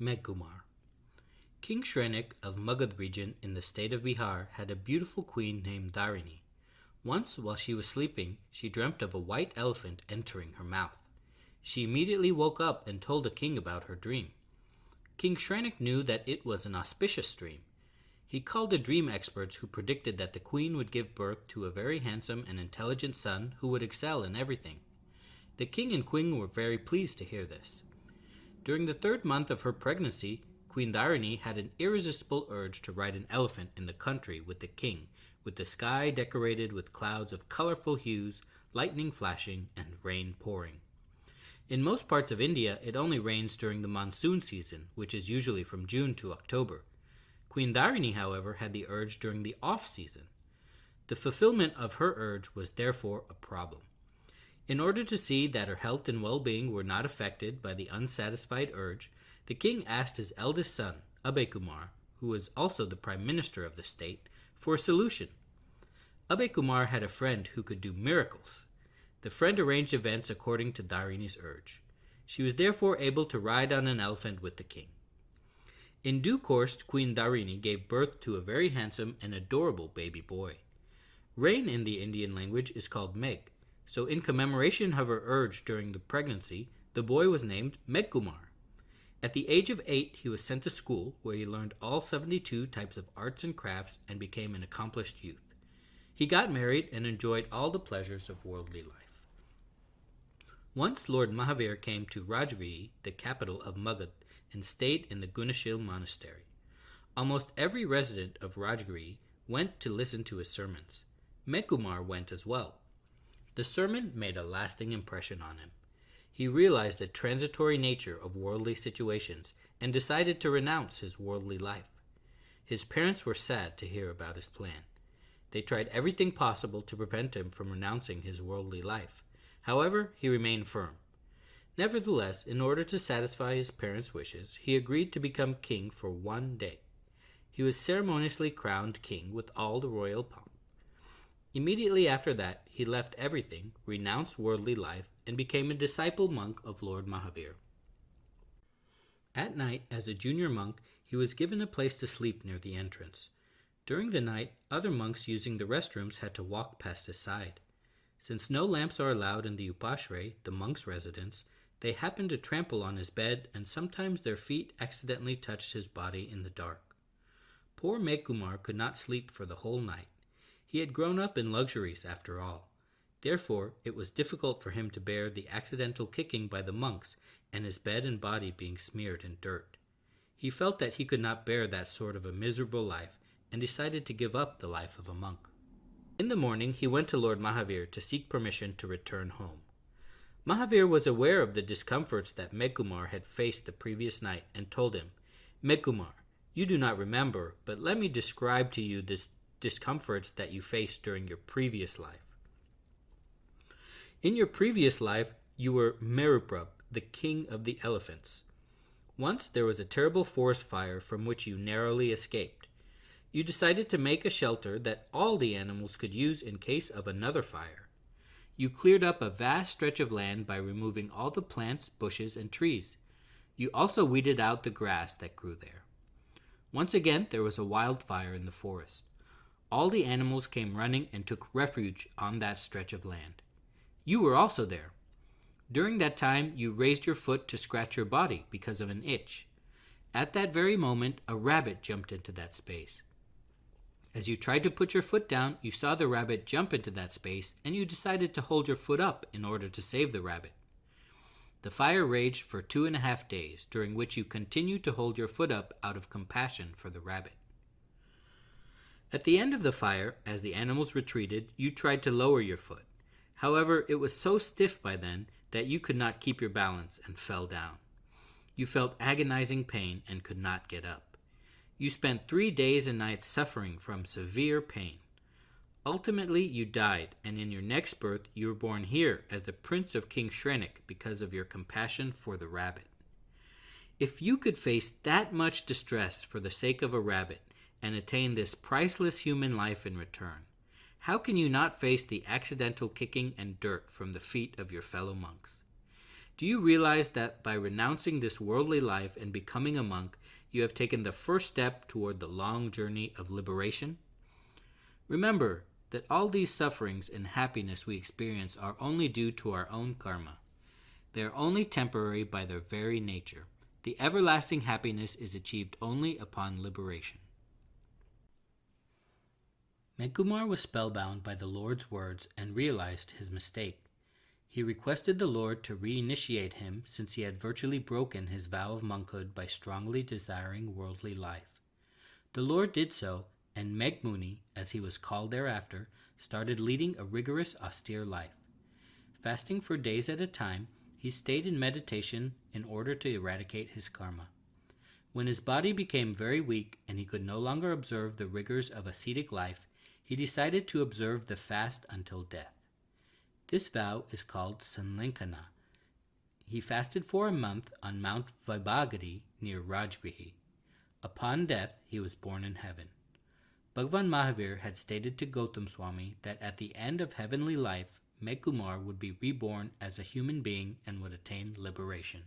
Meghakumar. King Shrenik of Magad region in the state of Bihar had a beautiful queen named Dharini. Once, while she was sleeping, she dreamt of a white elephant entering her mouth. She immediately woke up and told the king about her dream. King Shrenik knew that it was an auspicious dream. He called the dream experts who predicted that the queen would give birth to a very handsome and intelligent son who would excel in everything. The king and queen were very pleased to hear this. During the 3rd month of her pregnancy, Queen Dharini had an irresistible urge to ride an elephant in the country with the king, with the sky decorated with clouds of colorful hues, lightning flashing, and rain pouring. In most parts of India, it only rains during the monsoon season, which is usually from June to October. Queen Dharini, however, had the urge during the off-season. The fulfillment of her urge was therefore a problem. In order to see that her health and well-being were not affected by the unsatisfied urge, the king asked his eldest son, Kumar, who was also the prime minister of the state, for a solution. Kumar had a friend who could do miracles. The friend arranged events according to Dharini's urge. She was therefore able to ride on an elephant with the king. In due course, Queen Dharini gave birth to a very handsome and adorable baby boy. Rain in the Indian language is called Meg, so in commemoration of her urge during the pregnancy, the boy was named Meghakumar. At the age of 8, he was sent to school, where he learned all 72 types of arts and crafts and became an accomplished youth. He got married and enjoyed all the pleasures of worldly life. Once Lord Mahavir came to Rajgiri, the capital of Magad, and stayed in the Gunashil monastery. Almost every resident of Rajgiri went to listen to his sermons. Meghakumar went as well. The sermon made a lasting impression on him. He realized the transitory nature of worldly situations and decided to renounce his worldly life. His parents were sad to hear about his plan. They tried everything possible to prevent him from renouncing his worldly life. However, he remained firm. Nevertheless, in order to satisfy his parents' wishes, he agreed to become king for one day. He was ceremoniously crowned king with all the royal pomp. Immediately after that, he left everything, renounced worldly life, and became a disciple monk of Lord Mahavir. At night, as a junior monk, he was given a place to sleep near the entrance. During the night, other monks using the restrooms had to walk past his side. Since no lamps are allowed in the upashray, the monk's residence, they happened to trample on his bed, and sometimes their feet accidentally touched his body in the dark. Poor Meghakumar could not sleep for the whole night. He had grown up in luxuries after all. Therefore, it was difficult for him to bear the accidental kicking by the monks and his bed and body being smeared in dirt. He felt that he could not bear that sort of a miserable life and decided to give up the life of a monk. In the morning, he went to Lord Mahavir to seek permission to return home. Mahavir was aware of the discomforts that Meghakumar had faced the previous night and told him, "Meghakumar, you do not remember, but let me describe to you the discomforts that you faced during your previous life. In your previous life, you were Meruprab, the king of the elephants. Once there was a terrible forest fire from which you narrowly escaped. You decided to make a shelter that all the animals could use in case of another fire. You cleared up a vast stretch of land by removing all the plants, bushes, and trees. You also weeded out the grass that grew there. Once again, there was a wildfire in the forest. All the animals came running and took refuge on that stretch of land. You were also there. During that time, you raised your foot to scratch your body because of an itch. At that very moment, a rabbit jumped into that space. As you tried to put your foot down, you saw the rabbit jump into that space, and you decided to hold your foot up in order to save the rabbit. The fire raged for 2.5 days, during which you continued to hold your foot up out of compassion for the rabbit. At the end of the fire, as the animals retreated, you tried to lower your foot. However, it was so stiff by then that you could not keep your balance and fell down. You felt agonizing pain and could not get up. You spent 3 days and nights suffering from severe pain. Ultimately, you died, and in your next birth, you were born here as the prince of King Shrenik because of your compassion for the rabbit. If you could face that much distress for the sake of a rabbit and attain this priceless human life in return, how can you not face the accidental kicking and dirt from the feet of your fellow monks? Do you realize that by renouncing this worldly life and becoming a monk, you have taken the first step toward the long journey of liberation? Remember that all these sufferings and happiness we experience are only due to our own karma. They are only temporary by their very nature. The everlasting happiness is achieved only upon liberation. Meghakumar was spellbound by the Lord's words and realized his mistake. He requested the Lord to reinitiate him since he had virtually broken his vow of monkhood by strongly desiring worldly life. The Lord did so, and Megmuni, as he was called thereafter, started leading a rigorous, austere life. Fasting for days at a time, he stayed in meditation in order to eradicate his karma. When his body became very weak and he could no longer observe the rigors of ascetic life, he decided to observe the fast until death. This vow is called Sanlankana. He fasted for a month on Mount Vaibhagiri near Rajgrihi. Upon death, he was born in heaven. Bhagavan Mahavir had stated to Gautam Swami that at the end of heavenly life, Meghakumar would be reborn as a human being and would attain liberation.